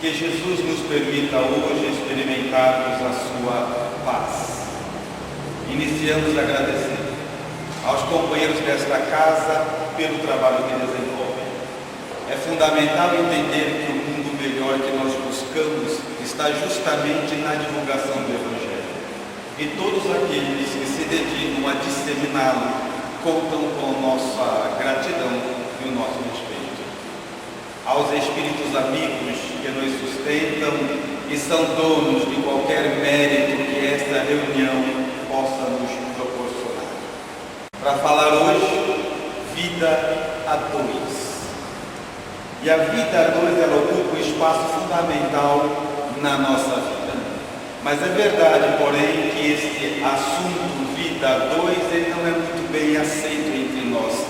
Que Jesus nos permita hoje experimentarmos a sua paz. Iniciamos agradecendo aos companheiros desta casa pelo trabalho que desenvolvem. É fundamental entender que o mundo melhor que nós buscamos está justamente na divulgação do Evangelho. E todos aqueles que se dedicam a disseminá-lo contam com nossa gratidão e o nosso respeito. Aos espíritos amigos que nos sustentam e são donos de qualquer mérito que esta reunião possa nos proporcionar. Para falar hoje, vida a dois. E a vida a dois, ela ocupa um espaço fundamental na nossa vida. Mas é verdade, porém, que esse assunto vida a dois, ele não é muito bem aceito entre nós.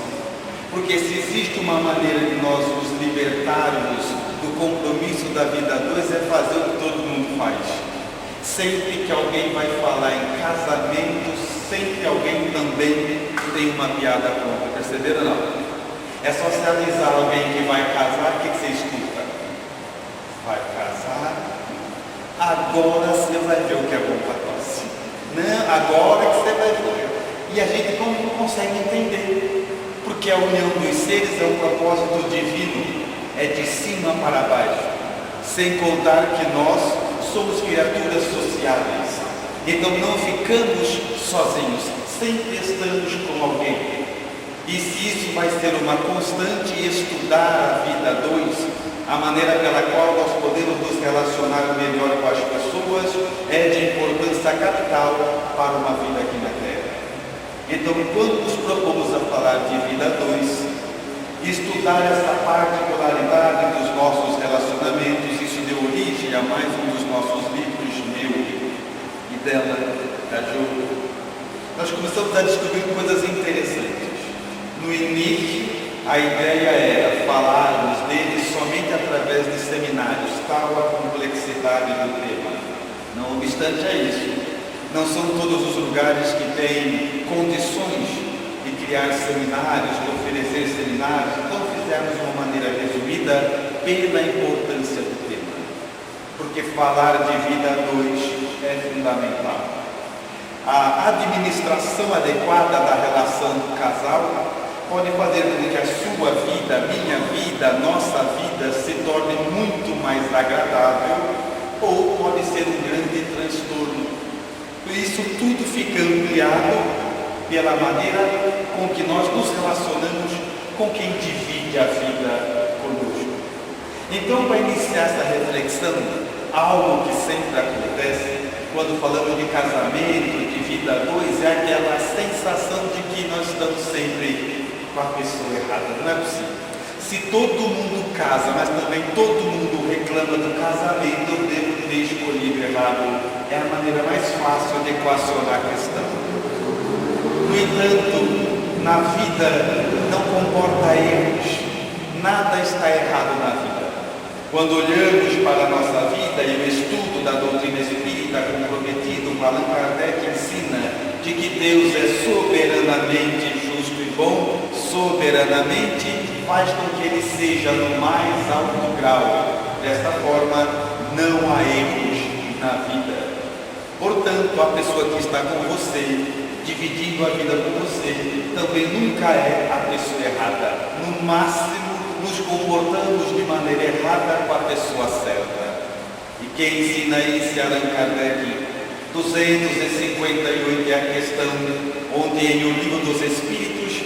Porque se existe uma maneira de nós nos libertarmos do compromisso da vida a dois, é fazer o que todo mundo faz. Sempre que alguém vai falar em casamento, sempre alguém também tem uma piada pronta. Perceberam não? É socializar alguém que vai casar, o que você escuta? Vai casar, agora você vai ver o que é bom para nós. Não, agora que você vai ver. E a gente não consegue entender. Porque a união dos seres é um propósito divino, é de cima para baixo, sem contar que nós somos criaturas sociáveis, então não ficamos sozinhos, sempre estamos com alguém. E se isso vai ser uma constante, estudar a vida a dois, a maneira pela qual nós podemos nos relacionar melhor com as pessoas, é de importância capital para uma vida aqui na Terra. Então, quando nos propomos a falar de vida a dois, estudar essa particularidade dos nossos relacionamentos, isso deu origem a mais um dos nossos livros, meu e dela, da Jo. Nós começamos a descobrir coisas interessantes. No início, a ideia era falarmos deles somente através de seminários, tal a complexidade do tema. Não obstante a isso, não são todos os lugares que têm condições de criar seminários, de oferecer seminários, então fizemos de uma maneira resumida pela importância do tema. Porque falar de vida a dois é fundamental. A administração adequada da relação do casal pode fazer com que a sua vida, a minha vida, a nossa vida se torne muito mais agradável ou pode ser um grande transtorno. Isso tudo fica ampliado pela maneira com que nós nos relacionamos com quem divide a vida conosco. Então, para iniciar essa reflexão, algo que sempre acontece quando falamos de casamento, de vida a dois, é aquela sensação de que nós estamos sempre com a pessoa errada. Não é possível. Se todo mundo casa, mas também todo mundo reclama do casamento, eu devo ter escolhido errado. É a maneira mais fácil de equacionar a questão. No entanto, na vida não comporta erros. Nada está errado na vida. Quando olhamos para a nossa vida e o estudo da doutrina espírita comprometido com Allan Kardec ensina de que Deus é soberanamente justo e bom, soberanamente faz com que ele seja no mais alto grau. Desta forma, não há erros na vida. Portanto, a pessoa que está com você, dividindo a vida com você, também nunca é a pessoa errada. No máximo, nos comportamos de maneira errada com a pessoa certa. E quem ensina isso é Allan Kardec. 258 é a questão onde em O Livro dos Espíritos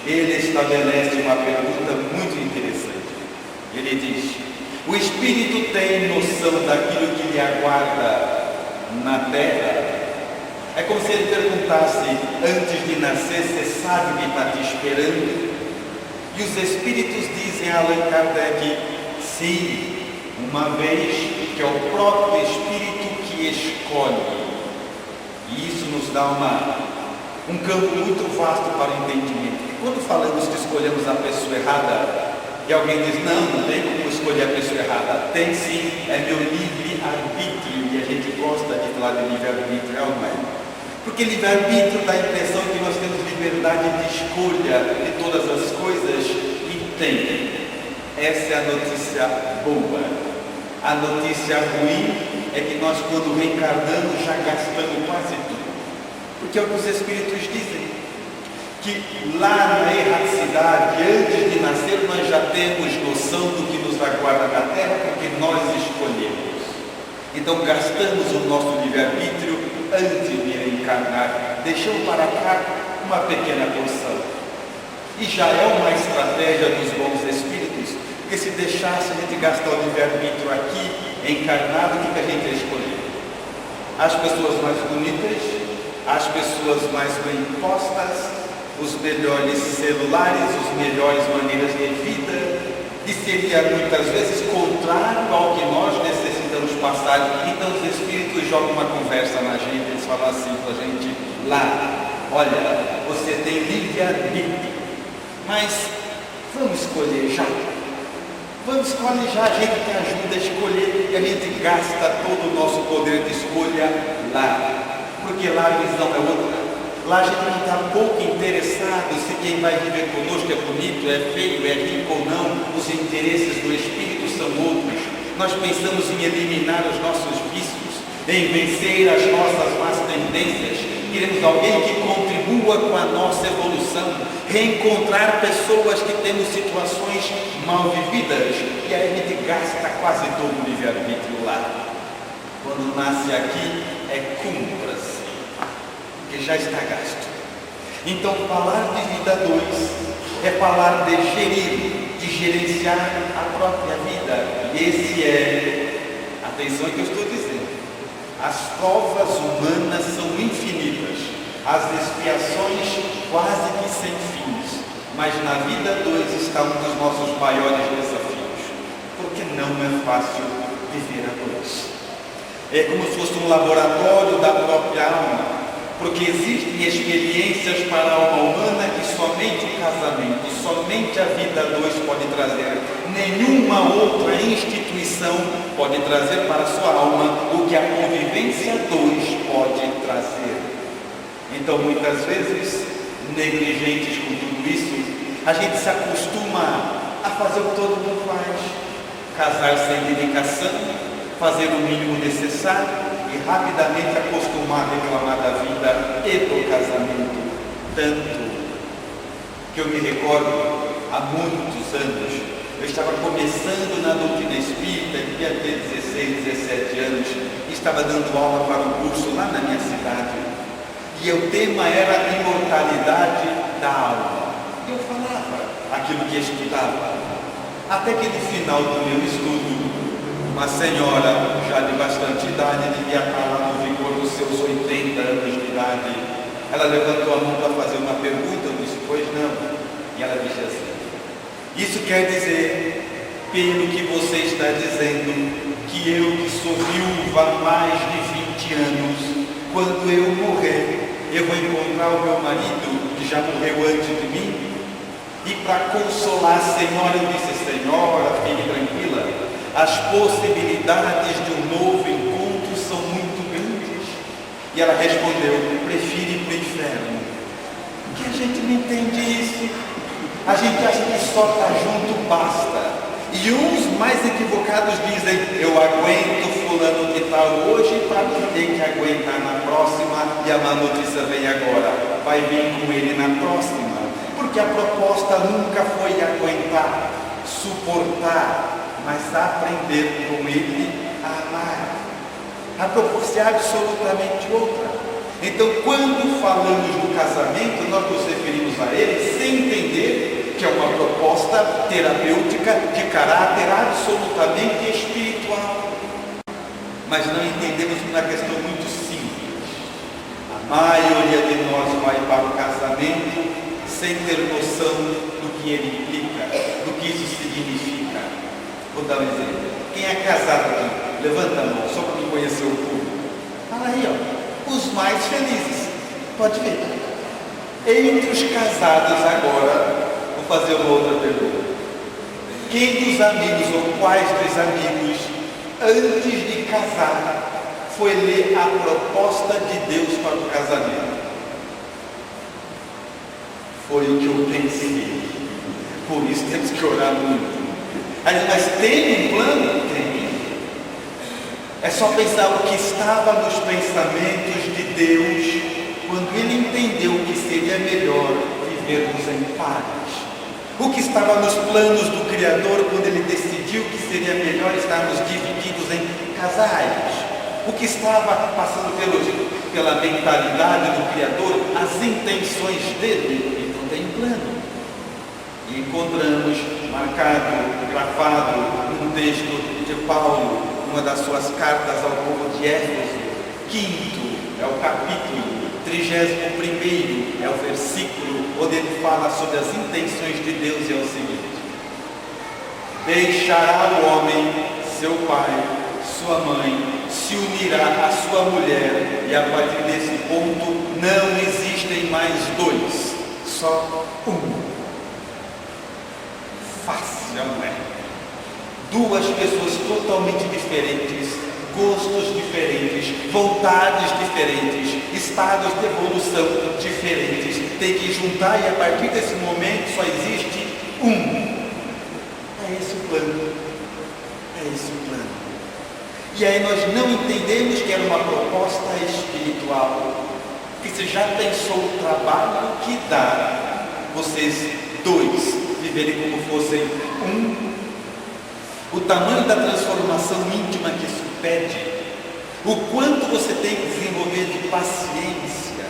ele estabelece uma pergunta muito interessante. Ele diz: o espírito tem noção daquilo que lhe aguarda na terra? É como se ele perguntasse: antes de nascer, você sabe o que está te esperando? E os espíritos dizem a Allan Kardec: sim, uma vez que é o próprio espírito que escolhe. E isso nos dá um campo muito vasto para o entendimento. E quando falamos que escolhemos a pessoa errada, e alguém diz: não tem como escolher a pessoa errada. Tem sim, é meu livre-arbítrio. E a gente gosta de falar de livre-arbítrio, é ou não é? Porque livre-arbítrio dá a impressão que nós temos liberdade de escolha de todas as coisas, e tem. Essa é a notícia boa. A notícia ruim é que nós, quando reencarnamos, já gastamos quase tudo. Porque é o que os Espíritos dizem, que lá na erraticidade, antes de nascer, nós já temos noção do que nos aguarda na Terra, porque nós escolhemos. Então gastamos o nosso livre-arbítrio antes de reencarnar, deixamos para cá uma pequena porção. E já é uma estratégia dos bons espíritos, porque se deixasse a gente gastar o livre-arbítrio aqui, encarnado, o que a gente ia escolher? As pessoas mais bonitas, as pessoas mais bem postas, os melhores celulares, as melhores maneiras de vida, que seria muitas vezes contrário ao que nós necessitamos passar. Então os Espíritos jogam uma conversa na gente, eles falam assim para a gente lá: olha, você tem livre-arbítrio, mas vamos escolher já. Vamos escolher já, a gente te ajuda a escolher e a gente gasta todo o nosso poder de escolha lá, porque lá a visão é outra. Lá a gente não está pouco interessado se quem vai viver conosco é bonito, é feio, é rico ou não. Os interesses do Espírito são outros. Nós pensamos em eliminar os nossos vícios, em vencer as nossas más tendências. Queremos alguém que contribua com a nossa evolução, reencontrar pessoas que temos situações mal vividas, e aí a gente gasta quase todo o livre-arbítrio lá. Quando nasce aqui, é cumpra-se, porque já está gasto. Então falar de vida 2 é falar de gerir, de gerenciar a própria vida. E esse é, atenção ao que eu estou dizendo, as provas humanas são infinitas, as expiações quase que sem fins, mas na vida 2 está um dos nossos maiores desafios, porque não é fácil viver a 2. É como se fosse um laboratório da própria alma, porque existem experiências para a alma humana que somente o casamento, somente a vida 2 pode trazer. Nenhuma outra instituição pode trazer para a sua alma o que a convivência 2 pode trazer. Então, muitas vezes, negligentes com tudo isso, a gente se acostuma a fazer o que todo mundo faz: casar sem dedicação, fazer o mínimo necessário, e rapidamente acostumar a reclamar da vida e do casamento. Tanto que eu me recordo, há muitos anos, eu estava começando na doutrina espírita, devia ter 16, 17 anos, e estava dando aula para um curso lá na minha cidade, e o tema era a imortalidade da alma. E eu falava aquilo que estudava, até que no final do meu estudo, uma senhora já de bastante idade, devia estar lá no vigor dos seus 80 anos de idade, ela levantou a mão para fazer uma pergunta. Eu disse: pois não. E ela disse assim: isso quer dizer, pelo que você está dizendo, que eu que sou viúva há mais de 20 anos, quando eu morrer, eu vou encontrar o meu marido que já morreu antes de mim? E para consolar a senhora, eu disse: senhora, fique tranquila, as possibilidades de um novo encontro são muito grandes. E ela respondeu: prefiro ir para o inferno. Porque a gente não entende isso. A gente acha que só estar junto basta. E uns mais equivocados dizem: eu aguento fulano de tal hoje para não ter que aguentar na próxima, e a má notícia vem agora, vai vir com ele na próxima. Porque a proposta nunca foi aguentar, suportar, mas aprender com ele a amar. A proposta é absolutamente outra. Então, quando falamos do casamento, nós nos referimos a ele sem entender que é uma proposta terapêutica de caráter absolutamente espiritual. Mas não entendemos uma questão muito simples. A maioria de nós vai para o casamento sem ter noção do que ele implica, do que isso significa. Vou dar um exemplo. Quem é casado aqui? Levanta a mão, só para me conhecer o público. Fala aí, ó. Os mais felizes. Pode ver. Entre os casados agora, vou fazer uma outra pergunta. Quem dos amigos, ou quais dos amigos, antes de casar, foi ler a proposta de Deus para o casamento? Foi o que eu pensei. Por isso temos que orar muito. Mas tem um plano? Tem. É só pensar o que estava nos pensamentos de Deus quando ele entendeu que seria melhor vivermos em paz. O que estava nos planos do Criador quando ele decidiu que seria melhor estarmos divididos em casais. O que estava passando pela mentalidade do Criador, as intenções dele. Então tem um plano. E encontramos marcado, gravado num texto de Paulo, uma das suas cartas ao povo de Éfeso. 5º é o capítulo, 31º é o versículo onde ele fala sobre as intenções de Deus, e é o seguinte: deixará o homem seu pai, sua mãe, se unirá à sua mulher, e a partir desse ponto não existem mais dois, só um. Fácil, não é? Duas pessoas totalmente diferentes, gostos diferentes, vontades diferentes, estados de evolução diferentes, tem que juntar, e a partir desse momento só existe um. É esse o plano. É esse o plano. E aí nós não entendemos que era uma proposta espiritual. Que você já pensou o trabalho que dá vocês dois viverem como fossem um? O tamanho da transformação íntima que isso pede, o quanto você tem que desenvolver de paciência,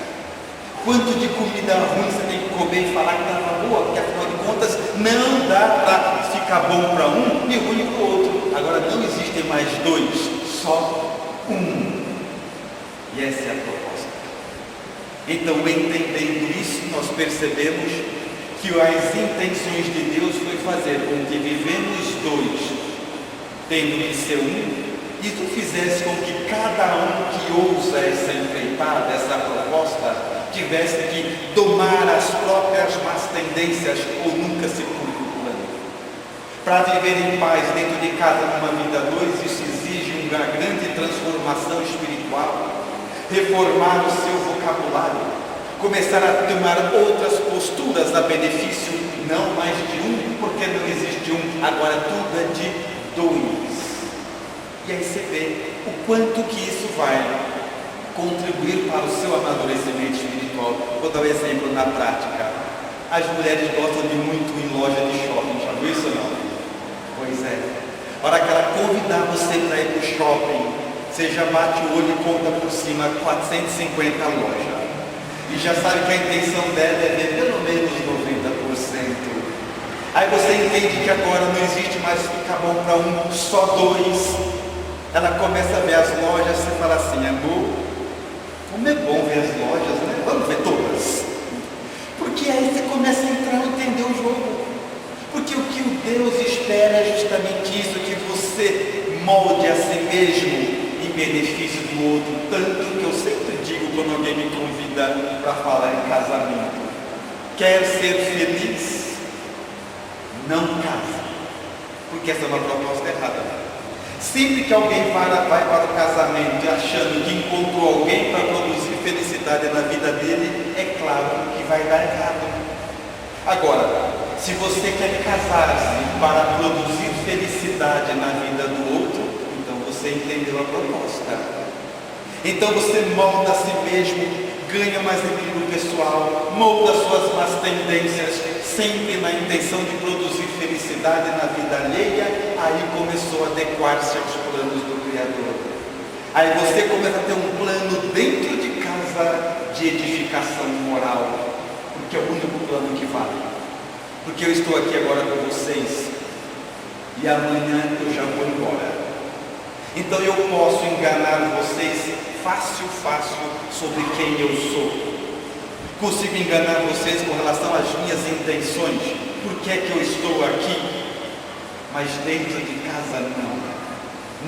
quanto de comida ruim você tem que comer e falar que estava boa, porque afinal de contas não dá para ficar bom para um e ruim para o outro. Agora não existem mais dois, só um. E essa é a proposta. Então, entendendo isso, nós percebemos que as intenções de Deus foi fazer com que vivemos dois, tendo que ser um, e tu fizesse com que cada um que ousa essa empreitada, essa proposta, tivesse que domar as próprias más tendências ou nunca se cumpre o plano. Para viver em paz dentro de casa numa vida dois, isso exige uma grande transformação espiritual, reformar o seu vocabulário, começar a tomar outras posturas a benefício não mais de um, porque não existe um, agora tudo é de dois. E aí você vê o quanto que isso vai contribuir para o seu amadurecimento espiritual. Vou dar um exemplo na prática. As mulheres gostam de muito ir em loja de shopping, já viu isso ou não? Pois é. A hora que ela convidar você para ir para o shopping, você já bate o olho e conta por cima 450 lojas. E já sabe que a intenção dela é ver pelo menos 90%. Aí você entende que agora não existe mais ficar bom para um, só dois. Ela começa a ver as lojas e fala assim: amor, como é bom ver as lojas, né? Vamos ver todas. Porque aí você começa a entrar e entender o jogo. Porque o que o Deus espera é justamente isso, que você molde a si mesmo em benefício do outro. Tanto que eu sempre digo quando alguém me convida para falar em casamento: quer ser feliz? Não casa. Porque essa é uma proposta errada. Sempre que alguém vai para o casamento achando que encontrou alguém para produzir felicidade na vida dele, é claro que vai dar errado. Agora, se você quer casar-se para produzir felicidade na vida do outro, então você entendeu a proposta. Então você molda a si mesmo, ganha mais equilíbrio pessoal, molda suas más tendências, sempre na intenção de produzir felicidade na vida alheia. Aí começou a adequar-se aos planos do Criador. Aí você começa a ter um plano dentro de casa de edificação moral, porque é o único plano que vale. Porque eu estou aqui agora com vocês e amanhã eu já vou embora. Então eu posso enganar vocês fácil sobre quem eu sou. Consigo enganar vocês com relação às minhas intenções. Por que é que eu estou aqui? Mas dentro de casa não.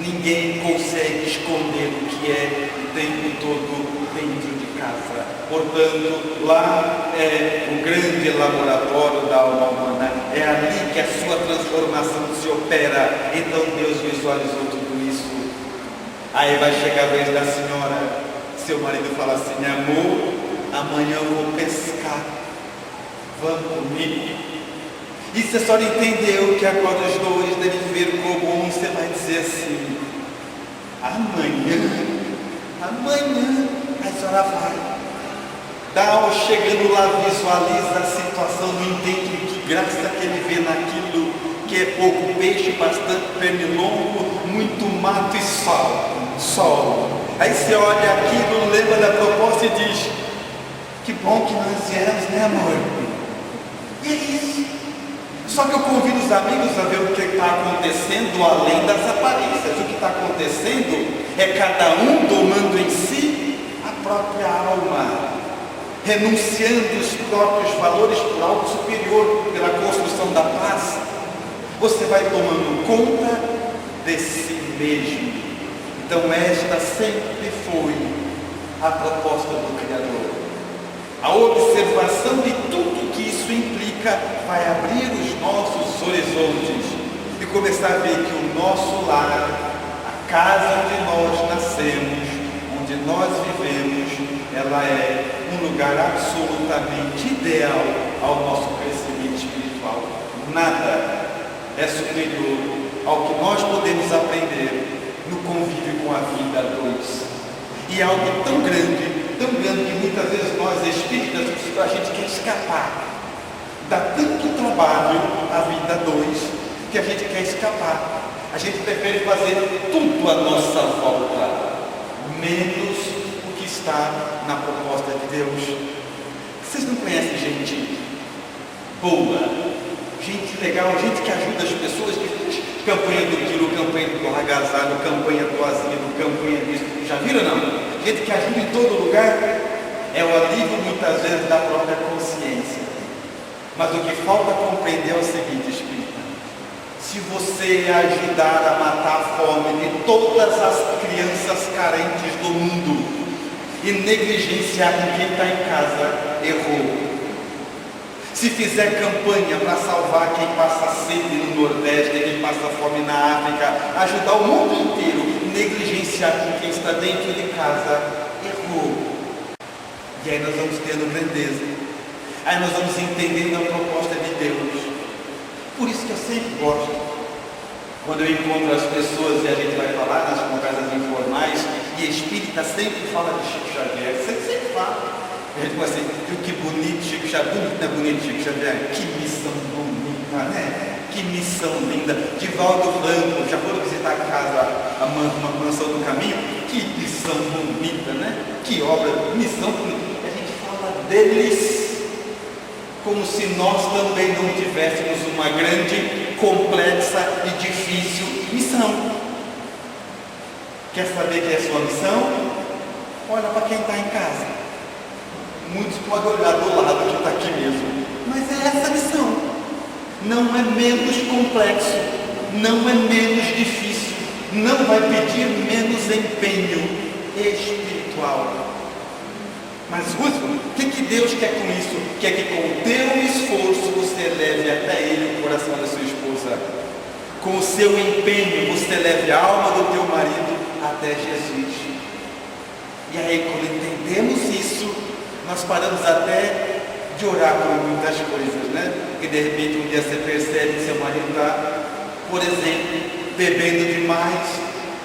Ninguém consegue esconder o que é o tempo todo dentro de casa. Portanto, lá é o grande laboratório da alma humana. É ali que a sua transformação se opera. Então Deus visualizou tudo isso. Aí vai chegar a vez da senhora, seu marido fala assim: amor, amanhã eu vou pescar, vamos comigo? E você só não entendeu que agora os dois devem ver como um, você vai dizer assim: Amanhã a senhora vai. Chegando lá, visualiza a situação, não entende que graça que ele vê naquilo que é pouco peixe, bastante pernilongo, muito mato e sol. Aí você olha aquilo, lembra da proposta e diz: que bom que nós viemos, né, amor? E é isso. Só que eu convido os amigos a ver o que está acontecendo além das aparências. O que está acontecendo é cada um domando em si a própria alma, renunciando os próprios valores por algo superior, pela construção da paz. Você vai tomando conta de si mesmo. Então esta sempre foi a proposta do Criador. A observação de tudo que isso implica vai abrir os nossos horizontes e começar a ver que o nosso lar, a casa onde nós nascemos, onde nós vivemos, ela é um lugar absolutamente ideal ao nosso crescimento espiritual. Nada é superior ao que nós podemos aprender no convívio com a vida a dois. E é algo tão grande que muitas vezes nós espíritas, a gente quer escapar. Dá tanto trabalho a vida a dois que a gente quer escapar. A gente prefere fazer tudo à nossa volta, menos o que está na proposta de Deus. Vocês não conhecem gente boa, gente legal, gente que ajuda as pessoas, que faz campanha do quilo, campanha do agasalho, campanha do asilo, campanha disso. Já viram não? Gente que ajuda em todo lugar. É o alívio muitas vezes da própria consciência. Mas o que falta compreender é o seguinte, espírita: se você ajudar a matar a fome de todas as crianças carentes do mundo e negligenciar com quem está em casa, errou. Se fizer campanha para salvar quem passa sede no Nordeste, quem passa fome na África, ajudar o mundo inteiro, negligenciar com quem está dentro de casa, errou. E aí nós vamos tendo grandeza, aí nós vamos entendendo a proposta de Deus. Por isso que eu sempre gosto, quando eu encontro as pessoas e a gente vai falar nas conversas informais, e espírita sempre fala de Chico Xavier, sempre fala. A gente fala assim: que bonito Chico Xavier, bonito Chico Xavier, que missão bonita, né? Que missão linda. Divaldo Franco, já foram visitar a casa, uma mansão do caminho? Que missão bonita, né? Que obra, missão bonita. A gente fala deles como se nós também não tivéssemos uma grande, complexa e difícil missão. Quer saber que é a sua missão? Olha para quem está em casa. Muitos podem olhar do lado que está aqui mesmo, mas é essa a missão. Não é menos complexo, não é menos difícil, não vai pedir menos empenho espiritual. Mas Rússio, o que Deus quer com isso? Quer que com o teu esforço você leve até Ele o coração da sua esposa. Com o seu empenho você leve a alma do teu marido até Jesus. E aí, quando entendemos isso, nós paramos até de orar por muitas coisas, né? Porque de repente um dia você percebe que seu marido está, por exemplo, bebendo demais.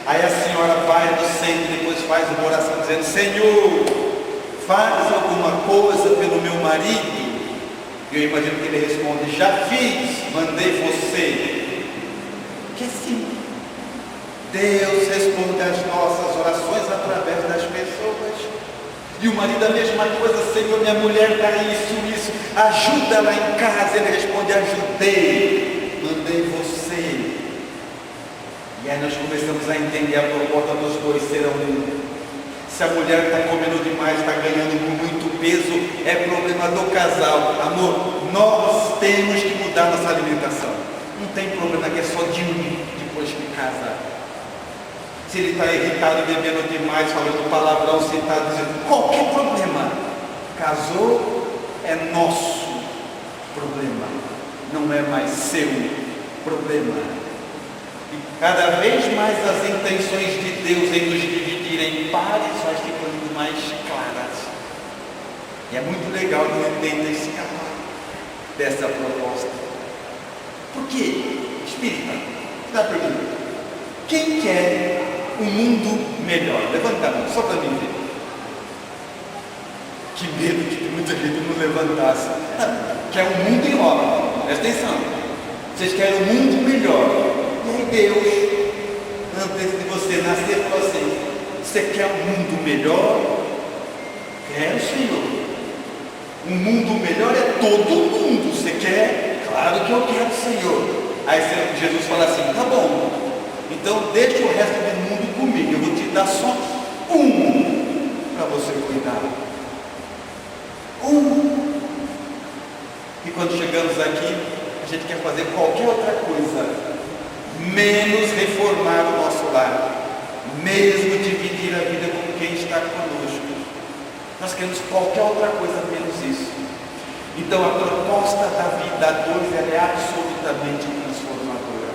Aí a senhora vai no centro e depois faz uma oração dizendo: Senhor, faz alguma coisa pelo meu marido. E eu imagino que ele responde: já fiz, mandei você. Que assim, Deus responde às nossas orações através das pessoas. E o marido a mesma coisa: Senhor, minha mulher está isso, ajuda ela em casa. Ele responde: ajudei, mandei você. E aí nós começamos a entender a proposta dos dois serão um. Se a mulher está comendo demais, está ganhando com muito peso, é problema do casal. Amor, nós temos que mudar nossa alimentação. Não tem problema que é só de um depois que casa. Se ele está irritado, bebendo demais, falando palavrão, se está dizendo qualquer problema, casou, é nosso problema, não é mais seu problema. E cada vez mais as intenções de Deus em nos dividir em pares vai ficando mais claras. E é muito legal que eu entenda escapar dessa proposta. Por quê? Espírita, dá a pergunta: quem quer um mundo melhor? Levanta a mão, só para mim ver. Que medo de que muita gente não levantasse. Quer um mundo em obra, presta atenção. Vocês querem um mundo melhor. E aí Deus, antes de você nascer, falou assim: você quer um mundo melhor? Quero, Senhor. Um mundo melhor é todo mundo. Você quer? Claro que eu quero, Senhor. Aí Jesus fala assim: tá bom, então deixa o resto do mundo comigo. Eu vou te dar só um para você cuidar. E quando chegamos aqui, a gente quer fazer qualquer outra coisa, menos reformar o nosso lar, mesmo dividir a vida com quem está conosco. Nós queremos qualquer outra coisa menos isso. Então a proposta da vida 2 é absolutamente transformadora.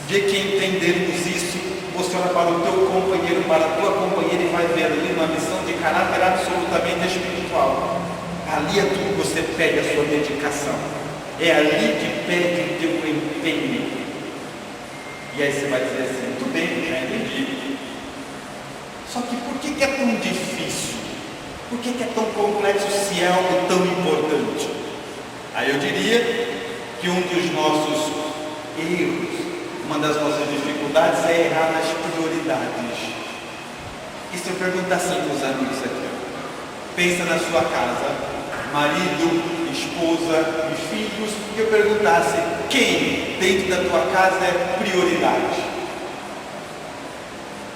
De que entendermos isso, você olha para o teu companheiro, para a tua companheira e vai ver ali uma missão de caráter absolutamente espiritual. Ali é tudo que você pede a sua dedicação. É ali que pede o teu empenho. E aí você vai dizer assim: muito bem, já entendi. Só que por que é tão difícil? Por que é tão complexo se é algo tão importante? Aí eu diria que um dos nossos erros, uma das nossas dificuldades é errar nas prioridades. E se eu perguntar assim para os amigos aqui, pensa na sua casa, marido, esposa e filhos, e eu perguntasse: quem dentro da tua casa é prioridade?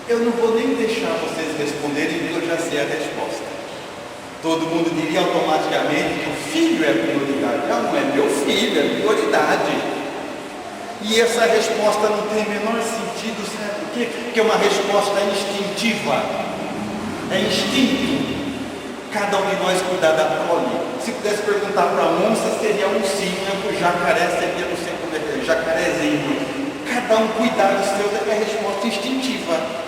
Eu não vou nem deixar vocês responderem, porque eu já sei a resposta. Todo mundo diria automaticamente que o filho é prioridade. Não é meu filho, é prioridade. E essa resposta não tem o menor sentido, sabe por quê? Porque é uma resposta instintiva. É instinto. Cada um de nós cuidar da prole. Se pudesse perguntar para a onça, seria oncinha, para o jacaré seria não sei como é que é, jacarezinho. Cada um cuidar dos seus é a resposta instintiva.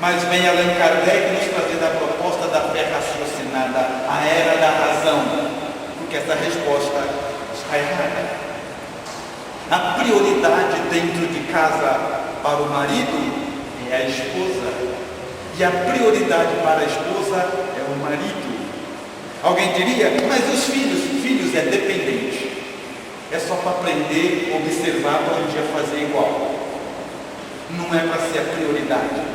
Mas vem Allan Kardec nos trazendo a proposta da fé raciocinada, a era da razão, porque essa resposta está errada. A prioridade dentro de casa para o marido é a esposa, e a prioridade para a esposa é o marido. Alguém diria: mas os filhos? Filhos é dependente, é só para aprender, observar, para um dia fazer igual. Não é para ser a prioridade.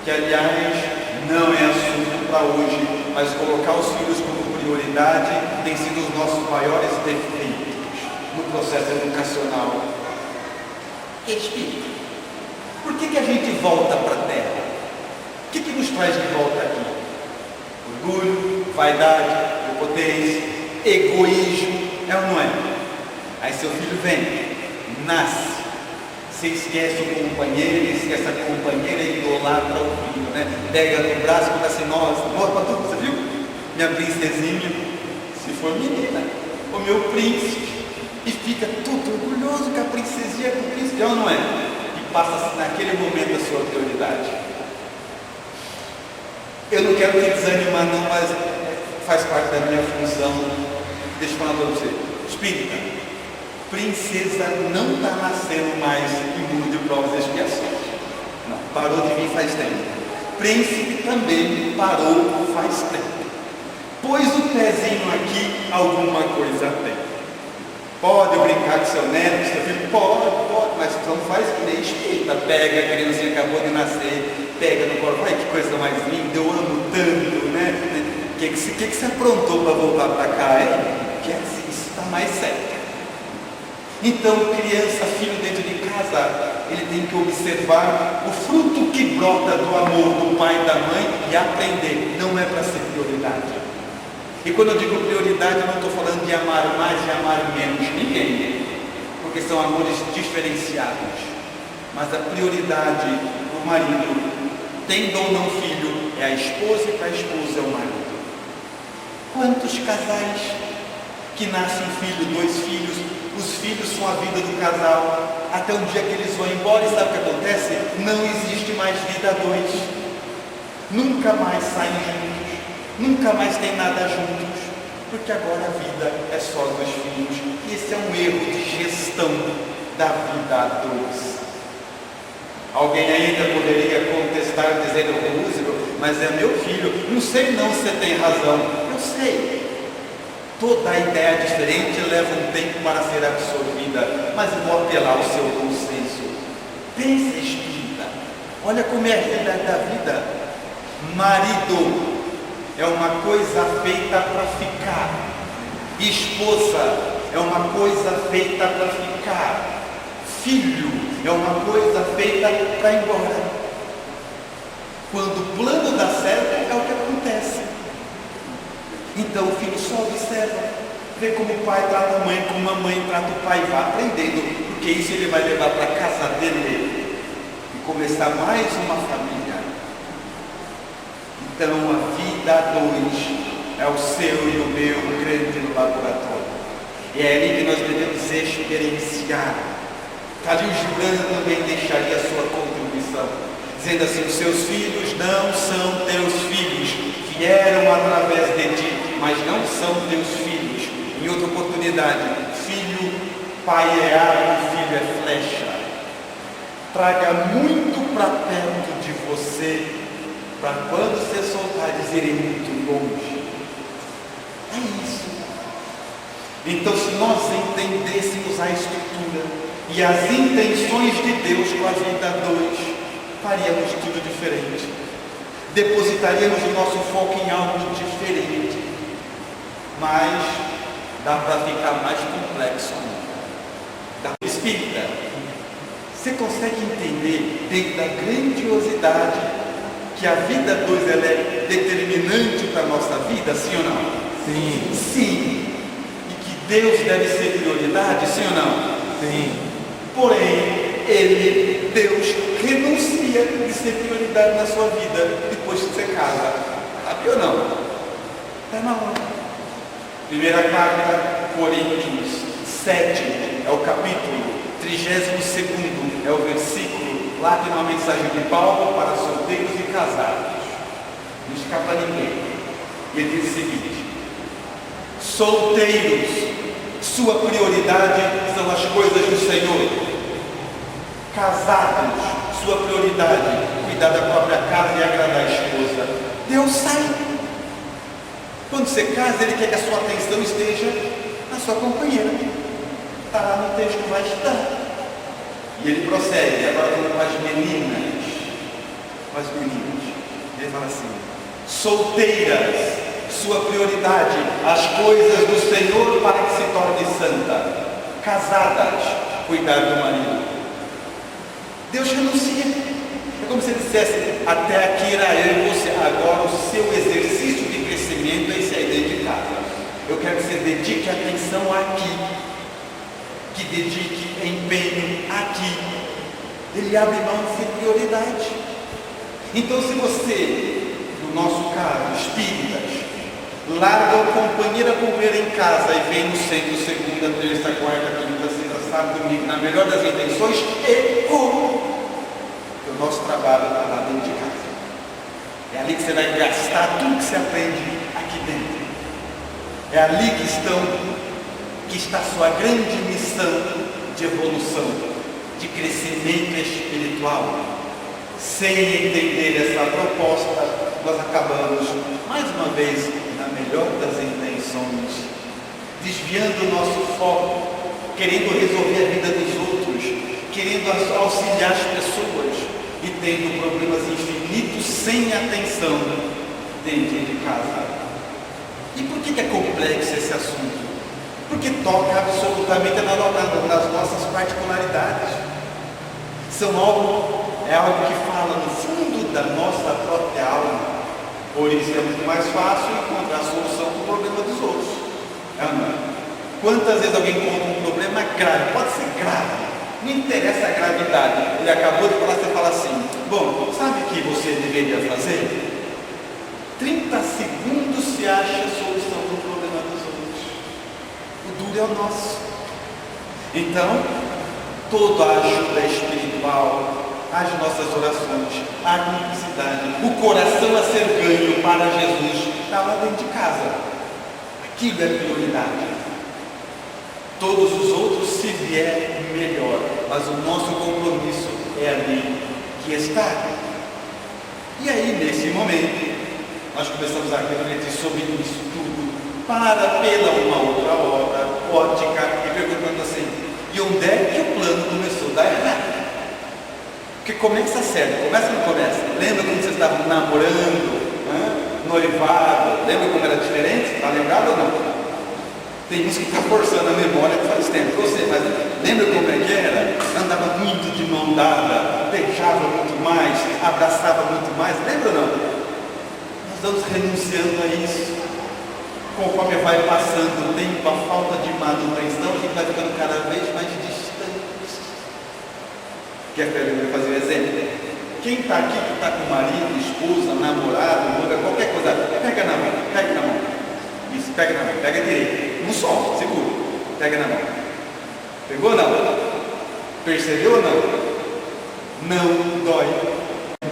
Que aliás não é assunto para hoje, mas colocar os filhos como prioridade tem sido os nossos maiores defeitos no processo educacional. Espírito, por que a gente volta para a Terra? O que nos traz de volta aqui? Orgulho, vaidade, prepotência, egoísmo, é ou não é? Aí seu filho vem, nasce, você esquece o companheiro, esquece a companheira e idolatra o filho, né? Pega no braço e fala assim: nossa, você viu? Minha princesinha, se for menina, o meu príncipe, e fica tudo orgulhoso com a princesinha, com o príncipe, ou não é? E passa naquele momento a sua prioridade. Eu não quero te desanimar não, mas faz parte da minha função. Deixa eu falar para você, espírita, princesa não está nascendo mais em mundo de provas e expiações. Não, parou de vir faz tempo. Príncipe também parou faz tempo. Pôs o pezinho aqui, alguma coisa tem. Pode brincar com seu neto, seu filho? Pode, mas não faz que nem espírita. Pega a criancinha que acabou de nascer, pega no colo, ai que coisa mais linda, eu amo tanto, né? O que você aprontou para voltar para cá, hein? Que assim, isso está mais sério. Então, criança, filho dentro de casa, ele tem que observar o fruto que brota do amor do pai e da mãe e aprender, não é para ser prioridade. E quando eu digo prioridade, eu não estou falando de amar mais e amar menos ninguém, porque são amores diferenciados. Mas a prioridade do marido, tendo ou não filho, é a esposa, e para a esposa é o marido. Quantos casais que nascem filho, 2 filhos, os filhos são a vida do casal, até um dia que eles vão embora, e sabe o que acontece? Não existe mais vida a 2, nunca mais saem juntos, nunca mais tem nada juntos, porque agora a vida é só 2 filhos, e esse é um erro de gestão da vida a 2. Alguém ainda poderia contestar dizendo: Rússio, mas é meu filho. Não sei não, você tem razão. Eu sei. Toda a ideia diferente leva um tempo para ser absorvida, mas eu vou apelar ao seu bom senso. Pensa, espírita, olha como é a realidade da vida. Marido é uma coisa feita para ficar. Esposa é uma coisa feita para ficar. Filho é uma coisa feita para ir embora. Quando o plano dá certo, é o que acontece. Então o filho só observa, vê como o pai trata a mãe, como a mãe trata o pai, e vai aprendendo, porque isso ele vai levar para a casa dele e começar mais uma família. Então a vida a dois é o seu e o meu grande laboratório. É ali que nós devemos experienciar. Está lhe jurando em deixaria a sua contribuição, dizendo assim: os seus filhos não são teus filhos, vieram através de ti, mas não são teus filhos. Em outra oportunidade, filho, pai é arma, filho é flecha. Traga muito para perto de você, para quando você soltar, dizer muito longe. É isso. Então, se nós entendêssemos a estrutura e as intenções de Deus com a vida a dois, faríamos tudo diferente. Depositaríamos o nosso foco em algo diferente. Mas dá para ficar mais complexo ainda. Espírita, você consegue entender dentro da grandiosidade que a vida a dois ela é determinante para a nossa vida, sim ou não? Sim. Sim. E que Deus deve ser prioridade, sim ou não? Sim. Porém, Deus renuncia de ser prioridade na sua vida depois que você casa. Sabe ou não? Está na hora. Primeira carta, Coríntios 7, é o capítulo 32, é o versículo. Lá tem uma mensagem de Paulo para solteiros e casados. Não escapa ninguém. E ele diz o seguinte: solteiros, sua prioridade são as coisas do Senhor. Casados, sua prioridade, cuidar da própria casa e agradar a esposa. Deus sabe. Quando você casa, Ele quer que a sua atenção esteja na sua companheira. Está lá no texto, vai estar. E Ele prossegue, agora com as meninas. Com as meninas. Ele fala assim: solteiras, sua prioridade, as coisas do Senhor para que se torne santa. Casadas, cuidar do marido. Deus renuncia. É como se ele dissesse: até aqui era eu e você, agora o seu exercício de crescimento é esse aí dentro de casa. Eu quero que você dedique atenção aqui, que dedique empenho aqui. Ele abre mão de ser prioridade. Então, se você, no nosso caso, espíritas, larga a companheira comer em casa e vem no centro segunda, terça, quarta, quinta, sexta, sábado, domingo, na melhor das intenções, errou. O nosso trabalho está lá dentro de casa. É ali que você vai gastar tudo que você aprende aqui dentro. É ali que está a sua grande missão de evolução, de crescimento espiritual. Sem entender essa proposta, nós acabamos, mais uma vez, na melhor das intenções, desviando o nosso foco, querendo resolver a vida dos outros, querendo auxiliar as pessoas e tendo problemas infinitos sem atenção dentro de casa. E por que é complexo esse assunto? Porque toca absolutamente nas nossas particularidades. É algo que fala no fundo da nossa própria alma. Por isso é muito mais fácil encontrar a solução para o problema dos outros. É ou não é? Quantas vezes alguém encontra um problema grave, pode ser grave, não interessa a gravidade, ele acabou de falar, você fala assim: bom, sabe o que você deveria fazer? 30 segundos se acha a solução do problema dos outros. O duro é o nosso. Então, toda a ajuda espiritual, as nossas orações, a cumplicidade, o coração a ser ganho para Jesus, está lá dentro de casa. Aquilo é prioridade. Todos os outros, se vier, melhor. Mas o nosso compromisso é ali, aqui está. E aí, nesse momento, nós começamos a refletir sobre isso tudo, para pela uma outra hora, ótica, e perguntando assim, e onde é que o plano começou a dar errado? Porque começa certo, começa ou não começa? Lembra quando vocês estavam namorando, noivado? Lembra como era diferente? Está lembrado ou não? Tem uns que estão forçando a memória que faz tempo. Você, mas lembra como é que era? Andava muito de mão dada, beijava muito mais, abraçava muito mais. Lembra ou não? Nós vamos renunciando a isso. Conforme vai passando o tempo, a falta de manutenção, a gente vai ficando cada vez mais distante. Quer fazer um exemplo? Quem está aqui, que está com marido, esposa, namorado, qualquer coisa, pega na mão, pega na mão. Isso, pega na mão, pega direito. Não solta, segura. Pega na mão. Pegou ou não? Percebeu ou não? Não dói.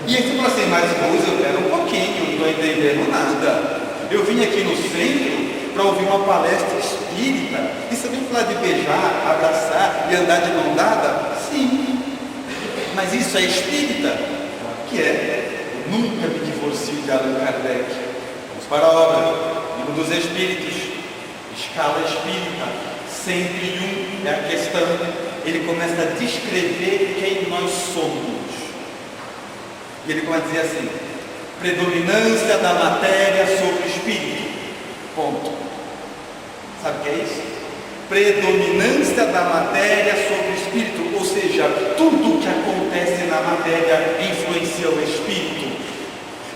E aí você fala assim, mas Rose, eu quero um pouquinho, não estou entendendo nada. Eu vim aqui no centro para ouvir uma palestra espírita. E você vem falar de beijar, abraçar e andar de mão dada? Sim. Mas isso é espírita? Que é? Eu nunca me divorcio de Allan Kardec. Vamos para a obra. Livro dos Espíritos. Escala espírita. 101 é a questão. Ele começa a descrever quem nós somos. E ele começa a dizer assim: predominância da matéria sobre o espírito. Ponto. Sabe o que é isso? Predominância da matéria sobre o espírito, ou seja, tudo que acontece na matéria influencia o espírito.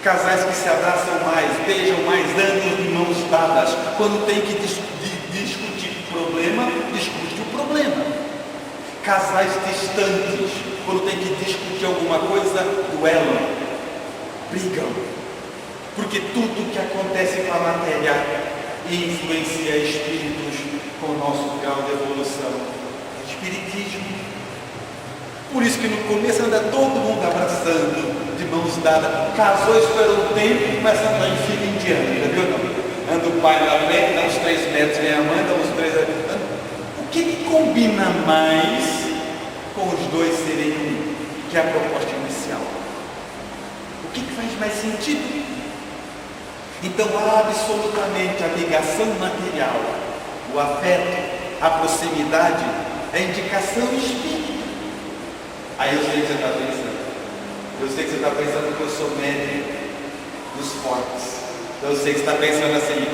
Casais que se abraçam mais, beijam mais, andam de mãos dadas. Quando tem que discutir o problema, discute o problema. Casais distantes, quando tem que discutir alguma coisa, duelam, brigam. Porque tudo que acontece com a matéria influencia espíritos com o nosso grau de evolução. Espiritismo. Por isso que no começo anda todo mundo abraçando, de mãos dadas. Casou, esperou um tempo e começa a andar em fila indiana, já viu? Anda o pai na frente, dá uns 3 metros, vem a mãe, dá uns 3 metros. O que combina mais com os dois serem um? Que é a proposta inicial. O que faz mais sentido? Então, absolutamente a ligação material, o afeto, a proximidade, a indicação espírita. Aí eu sei que você está pensando. Eu sei que você está pensando que eu sou médico dos fortes. Eu sei que você está pensando assim,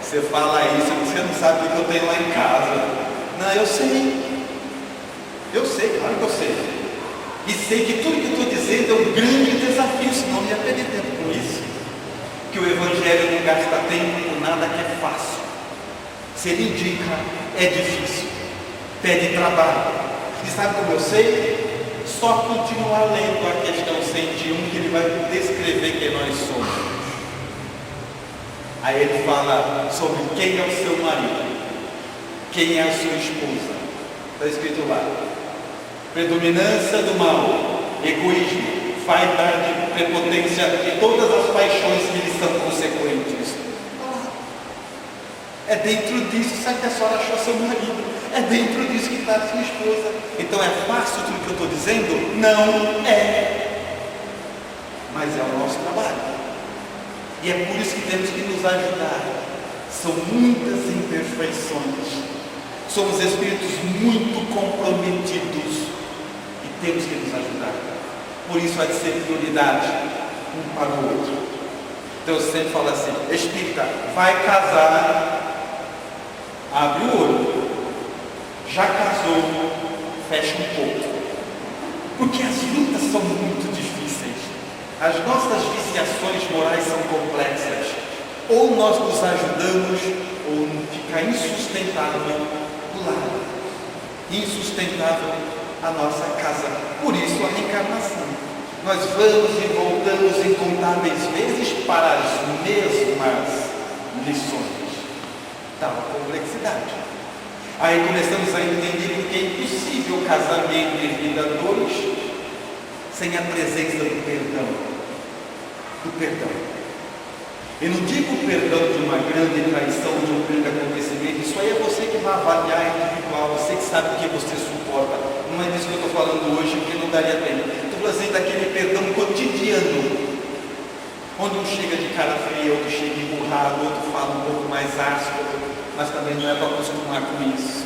você fala isso, você não sabe o que eu tenho lá em casa. Não, eu sei. Eu sei, claro que eu sei. E sei que tudo que eu estou dizendo é um grande desafio, senão eu ia perder tempo com isso. Que o Evangelho não gasta tempo com nada que é fácil. Se ele indica, é difícil. Pede trabalho. E sabe como eu sei? Só continuar lendo a questão 101 que ele vai descrever quem nós somos. Aí ele fala sobre quem é o seu marido, quem é a sua esposa. Está escrito lá: predominância do mal, egoísmo, vaidade, prepotência e todas as paixões que lhes são consequentes. É dentro disso, sabe que a senhora achou seu marido? É dentro disso que está a sua esposa. Então é fácil tudo que eu estou dizendo? Não é. Mas é o nosso trabalho. E é por isso que temos que nos ajudar. São muitas imperfeições. Somos espíritos muito comprometidos e temos que nos ajudar. Por isso há de ser prioridade um para o outro. Então eu sempre falo assim: espírita, vai casar, abre o olho. Já casou, fecha um pouco. Porque as lutas são muito difíceis. As nossas viciações morais são complexas. Ou nós nos ajudamos, ou fica insustentável o lar, insustentável a nossa casa. Por isso a reencarnação. Nós vamos e voltamos incontáveis vezes para as mesmas lições. Tal complexidade. Aí começamos a entender que é impossível casamento e vida dois sem a presença do perdão. Do perdão. Eu não digo o perdão de uma grande traição, de um grande acontecimento. Isso aí é você que vai avaliar individual, você que sabe o que você suporta. Não é disso que eu estou falando hoje, porque não daria tempo. Estou falou assim, daquele perdão cotidiano, onde um chega de cara feia, outro chega emburrado, outro fala um pouco mais áspero, mas também não é para acostumar com isso.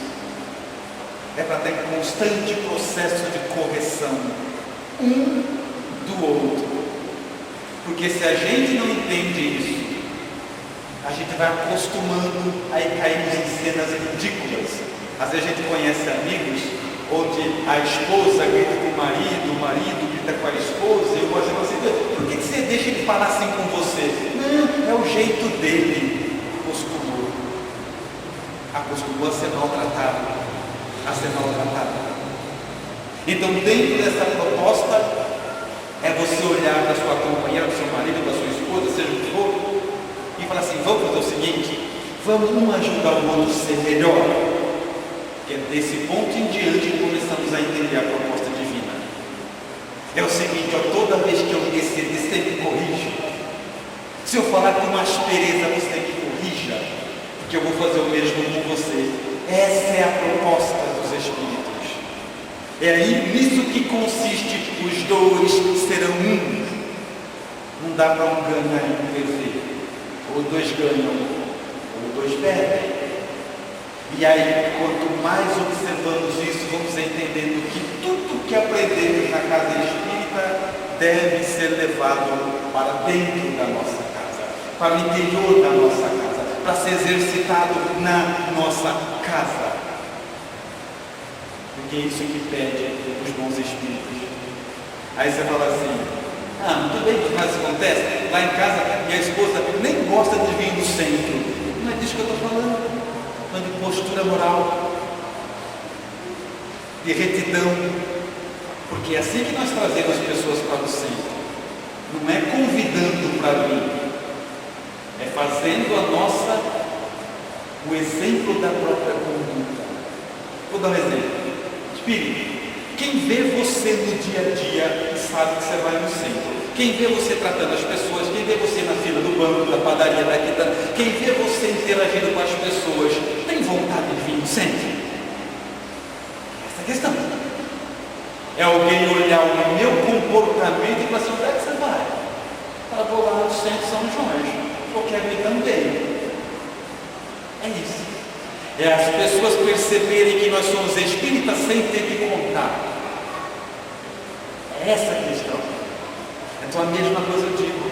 É para ter um constante processo de correção, um do outro. Porque se a gente não entende isso, a gente vai acostumando, aí caímos em cenas ridículas. Às vezes a gente conhece amigos onde a esposa grita com o marido grita com a esposa, e eu gosto de você, por que você deixa ele falar assim com você? Não, é o jeito dele. Acostumou a ser maltratado, Então, dentro dessa proposta, é você olhar para sua companheira, para seu marido, para sua esposa, seja o que for, e falar assim, vamos fazer o seguinte, vamos um ajudar o outro a ser melhor. Que é desse ponto em diante que começamos a entender a proposta divina. É o seguinte, toda vez que eu me exceder, você me corrija. Se eu falar com aspereza, você me corrija, porque eu vou fazer o mesmo com você. Essa é a proposta dos Espíritos. É aí nisso que consiste, os dois serão um. Não dá para um ganhar e um perder. Ou dois ganham, ou dois perdem. E aí, quanto mais observamos isso, vamos entendendo que tudo que aprendemos na casa espírita deve ser levado para dentro da nossa casa, para o interior da nossa casa, para ser exercitado na nossa casa. Porque é isso que pede os bons espíritos. Aí você fala assim, muito bem, mas acontece, lá em casa minha esposa nem gosta de vir no centro. Não é disso que eu estou falando. De postura moral, de retidão, porque é assim que nós trazemos as pessoas para o centro. Não é convidando para vir, é fazendo o exemplo da própria conduta. Vou dar um exemplo. Espírito, quem vê você no dia a dia sabe que você vai no centro. Quem vê você tratando as pessoas, quem vê você na fila do banco, da padaria, quem vê você interagindo com as pessoas, tem vontade de vir no centro? Essa é a questão. É alguém olhar o meu comportamento e falar assim, onde é que você vai? Eu vou lá no centro São Jorge, eu quero ir também. É isso. É as pessoas perceberem que nós somos espíritas sem ter que contar. É essa a questão. Então a mesma coisa eu digo,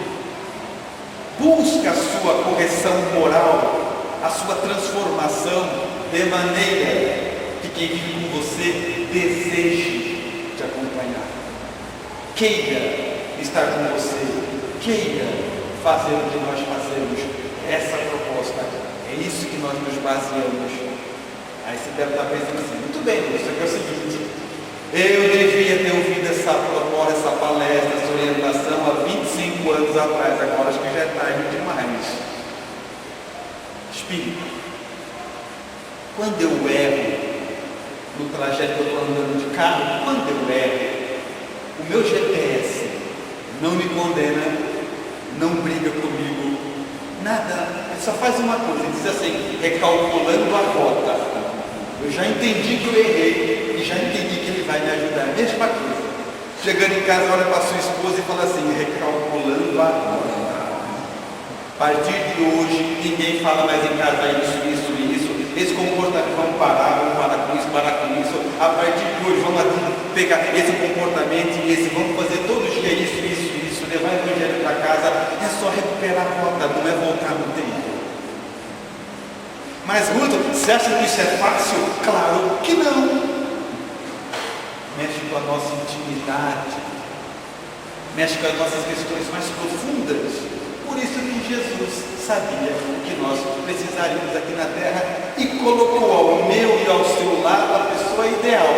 busca a sua correção moral, a sua transformação, de maneira que quem vive com você deseje te acompanhar, queira estar com você, queira fazer o que nós fazemos. Essa proposta, é isso que nós nos baseamos. Aí você deve estar pensando assim, muito bem, isso aqui é o seguinte, eu devia ter ouvido essa proposta, essa palestra, essa orientação há 25 anos atrás, agora acho que já é tarde demais. Espírito, quando eu erro no trajeto que eu estou andando de carro, quando eu erro, o meu GPS não me condena, não briga comigo, nada, ele só faz uma coisa, ele diz assim, recalculando a rota. Eu já entendi que eu errei e já entendi que ele vai me ajudar. Mesma coisa. Chegando em casa, olha para sua esposa e fala assim, recalculando a rota. A partir de hoje, ninguém fala mais em casa isso. Esse comportamento, vamos parar com isso. A partir de hoje, vamos pegar esse comportamento e esse, vamos fazer todo dia isso, levar o evangelho para casa. É só recuperar a rota, não é voltar no tempo. Mas Ruto, você acha que isso é fácil? Claro que não. Mexe com a nossa intimidade, mexe com as nossas questões mais profundas. Por isso que Jesus sabia que nós precisaríamos aqui na terra e colocou ao meu e ao seu lado a pessoa ideal.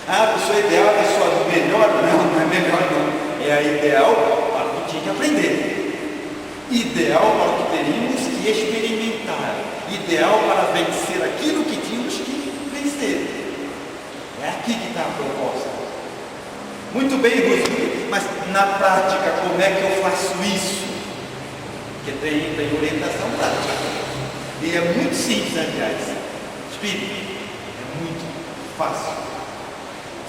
A pessoa ideal, a pessoa melhor? Não é melhor não. É a ideal para o que tinha que aprender. Ideal para o que teríamos que experimentar, ideal para vencer aquilo que tínhamos que vencer. É aqui que está a proposta. Muito bem, Ruth, mas na prática, como é que eu faço isso? Porque tem orientação prática. E é muito simples, aliás. Espírito, é muito fácil.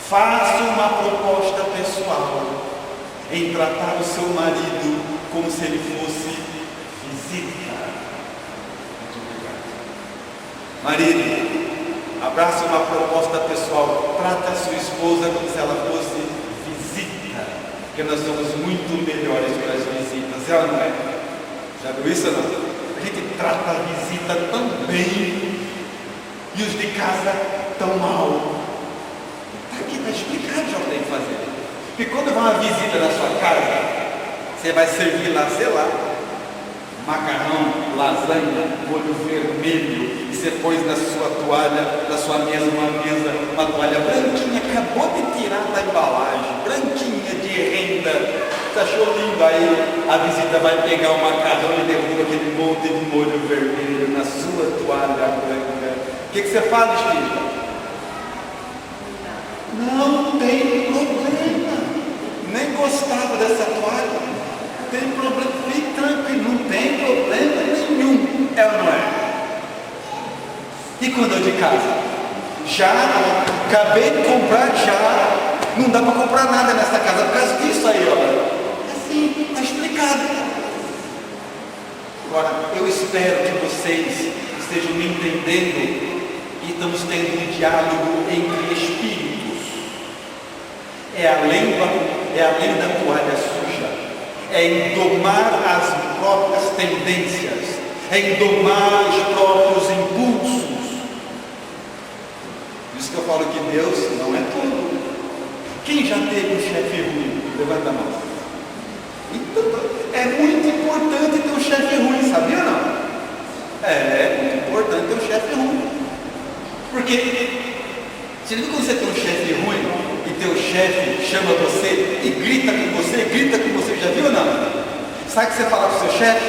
Faça uma proposta pessoal em tratar o seu marido como se ele fosse visita. Marido, abraça uma proposta pessoal, trata a sua esposa como se ela fosse visita, porque nós somos muito melhores para as visitas, ela não é? Já viu isso ou não? A gente trata a visita tão bem e os de casa tão mal. Está aqui, está explicado já o que tem que fazer. Porque quando vai uma visita na sua casa, você vai servir lá, sei lá, macarrão, lasanha, molho vermelho, e você pôs na sua toalha, na sua mesa, uma toalha branquinha, acabou de tirar da embalagem, branquinha de renda, você achou lindo, aí a visita vai pegar o macarrão e derruba aquele monte de molho vermelho na sua toalha branca. O que você faz, filho? Não tem problema, nem gostava dessa toalha. Tem problema, fique tranquilo, não tem problema nenhum, é ou não é? E quando eu de casa? Já, acabei de comprar, já, não dá para comprar nada nessa casa, por causa disso aí, ó. Assim, está explicado. Agora, eu espero que vocês estejam me entendendo e estamos tendo um diálogo entre espíritos. É além da toalha suja, é em domar as próprias tendências, é em domar os próprios impulsos. Por isso que eu falo que Deus não é tudo. Quem já teve um chefe ruim? Levanta a mão. Então, é muito importante ter um chefe ruim, sabia ou não? É muito importante ter um chefe ruim. Porque, você viu quando você tem um chefe ruim e teu chefe chama você e grita com você, já viu ou não? Sabe o que você fala para o seu chefe?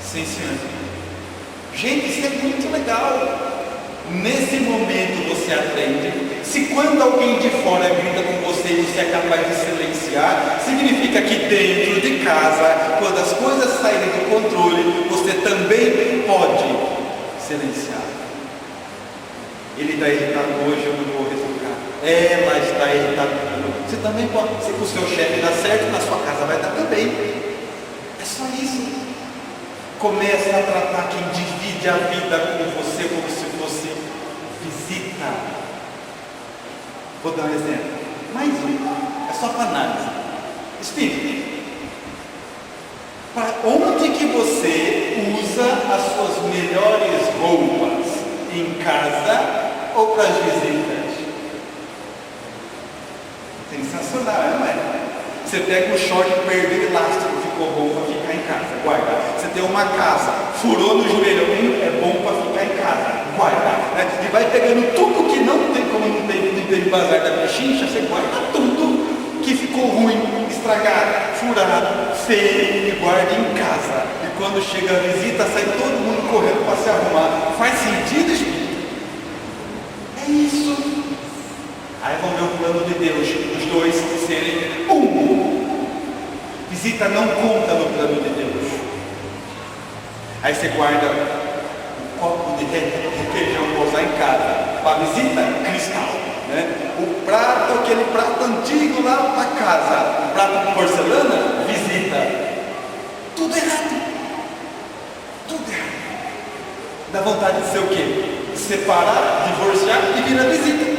Sim, senhor. Gente, isso é muito legal. Nesse momento você aprende. Se quando alguém de fora grita com você e você é capaz de silenciar, significa que dentro de casa, quando as coisas saírem do controle, você também pode silenciar. Ele está irritado hoje, eu não vou retrucar. Ela está irritada. Você também pode. Se o seu chefe dá certo, na sua casa vai dar também. É só isso. Começa a tratar quem divide a vida com você como se fosse visita. Vou dar um exemplo. Mais um. É só para análise. Espírito. Para onde que você usa as suas melhores roupas? Em casa ou para as visitas? Sensacional, não é? Você pega um short, perdeu elástico, ficou bom para ficar em casa, guarda. Você tem uma casa, furou no joelho, é bom para ficar em casa, guarda. Né? E vai pegando tudo que não tem, como não teve bazar da pechincha, você guarda tudo que ficou ruim, estragado, furado, feio, e guarda em casa. E quando chega a visita, sai todo mundo correndo para se arrumar. Faz sentido, Espírito? É isso. Aí vamos ver o plano de Deus, os dois serem um. Visita não conta no plano de Deus. Aí você guarda um copo de requeijão para usar em casa. Para visita, cristal, né? O prato, aquele prato antigo lá para casa. O prato de porcelana, visita. Tudo errado. Tudo errado. Dá vontade de ser o quê? Separar, divorciar e vir a visita.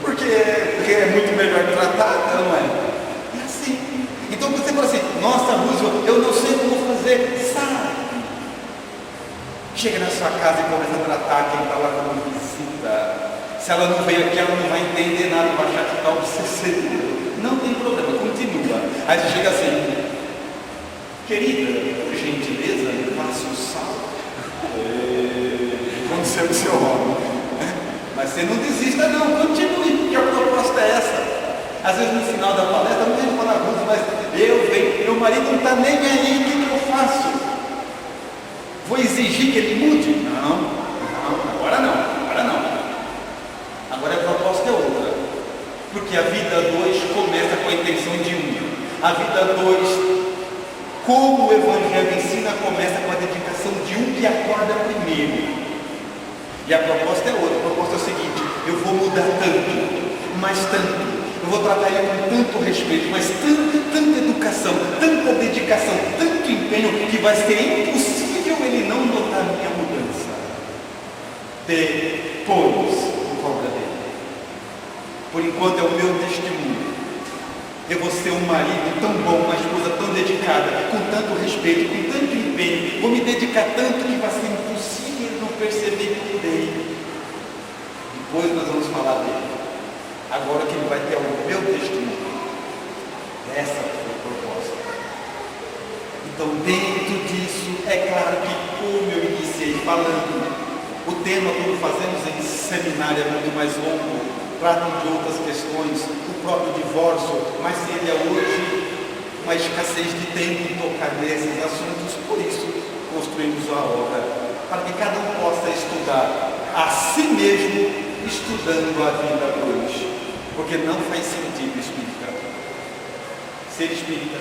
Porque é muito melhor tratar, não é? É assim. Então você fala assim, nossa, Lúcio, eu não sei como fazer. Sabe? Chega na sua casa e começa a tratar quem está lá como visita. Se ela não veio aqui, ela não vai entender nada, vai achar que está obsessivo. Não tem problema, continua. Aí você chega assim, querida, por gentileza, me passe o sal. Como ser o seu homem. Mas você não desista não, continue, porque a proposta é essa. Às vezes no final da palestra, não tem que falar muito, mas eu venho, meu marido não está nem aí, o que eu faço? Vou exigir que ele mude? Não, agora não. Agora a proposta é outra. Porque a vida 2 começa com a intenção de um. A vida 2, como o Evangelho ensina, começa com a dedicação de um que acorda primeiro. E a proposta é outra. A proposta é o seguinte: eu vou mudar tanto, mas tanto. Eu vou tratar ele com tanto respeito, mas tanta educação, tanta dedicação, tanto empenho, que vai ser impossível ele não notar minha mudança. Depois, cobra dele. Por enquanto é o meu testemunho. Eu vou ser um marido tão bom, uma esposa tão dedicada, com tanto respeito, com tanto empenho. Vou me dedicar tanto que vai ser impossível não perceber que mudei. Depois nós vamos falar dele. Agora que ele vai ter o meu testemunho. Essa foi a proposta. Então, dentro disso, é claro que, como eu iniciei falando, o tema, quando fazemos em seminário, é muito mais longo, tratam de outras questões, o próprio divórcio, mas seria hoje uma escassez de tempo em tocar nesses assuntos, por isso construímos a obra, para que cada um possa estudar a si mesmo, estudando a vida hoje, porque não faz sentido espírita, ser espírita,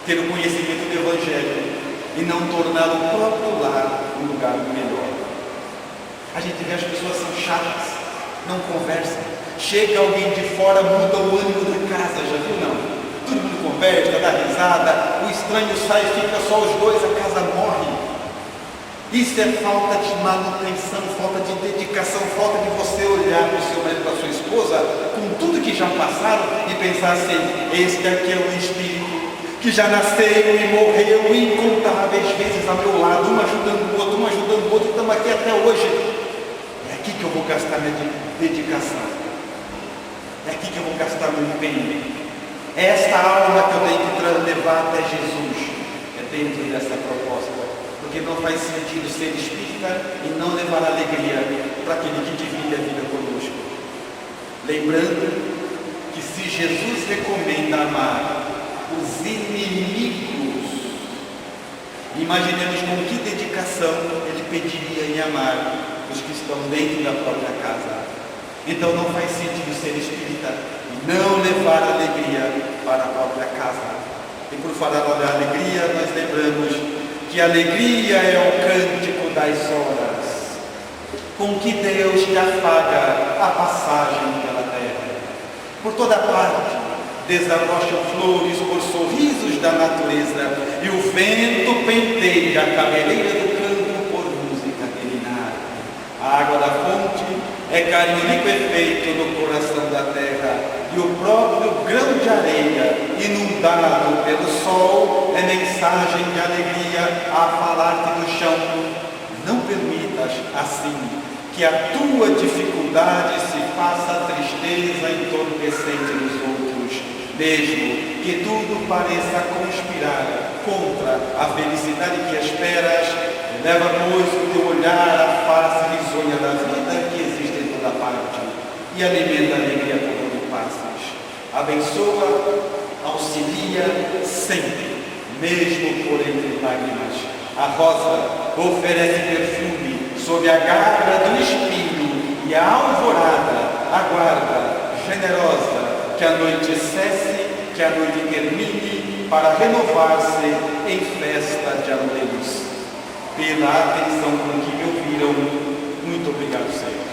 ter o conhecimento do Evangelho e não tornar o próprio lar um lugar melhor. A gente vê as pessoas são chatas, não conversam. Chega alguém de fora, muda o ânimo da casa, já viu não? Todo mundo conversa, dá risada, o estranho sai, fica só os dois, a casa morre. Isso é falta de manutenção, falta de dedicação, falta de você olhar para o seu marido, para a sua esposa, com tudo que já passaram e pensar assim, este aqui é um espírito que já nasceu e morreu incontáveis vezes ao meu lado, um ajudando o outro, estamos aqui até hoje. É aqui que eu vou gastar minha dedicação. É aqui que eu vou gastar meu empenho. É esta alma que eu tenho que levar até Jesus. É dentro dessa proposta. Porque não faz sentido ser espírita e não levar alegria para aquele que divide a vida conosco. Lembrando que se Jesus recomenda amar os inimigos, imaginemos com que dedicação ele pediria em amar os que estão dentro da própria casa. Então não faz sentido ser espírita e não levar alegria para a própria casa. E por falar da alegria, nós lembramos que a alegria é o cântico das horas, com que Deus te afaga a passagem pela terra. Por toda parte desabrocham flores por sorrisos da natureza, e o vento penteia a cabeleira do campo por música delinar. A água da fonte é carinho efeito no coração da terra, e o próprio grão de areia, inundado pelo sol, é mensagem de alegria a falar-te do chão. Não permitas, assim, que a tua dificuldade se faça tristeza entorpecente nos outros, mesmo que tudo pareça conspirar contra a felicidade que esperas. Leva, pois, o teu olhar à face risonha da vida que existe em toda parte, e alimenta a alegria por onde passas. Abençoa, auxilia sempre, mesmo por entre lágrimas. A rosa oferece perfume sob a garra do espinho, e a alvorada aguarda, generosa, que a noite cesse, que a noite termine, para renovar-se em festa de amor e luz. Pela atenção com que me ouviram, muito obrigado, Senhor.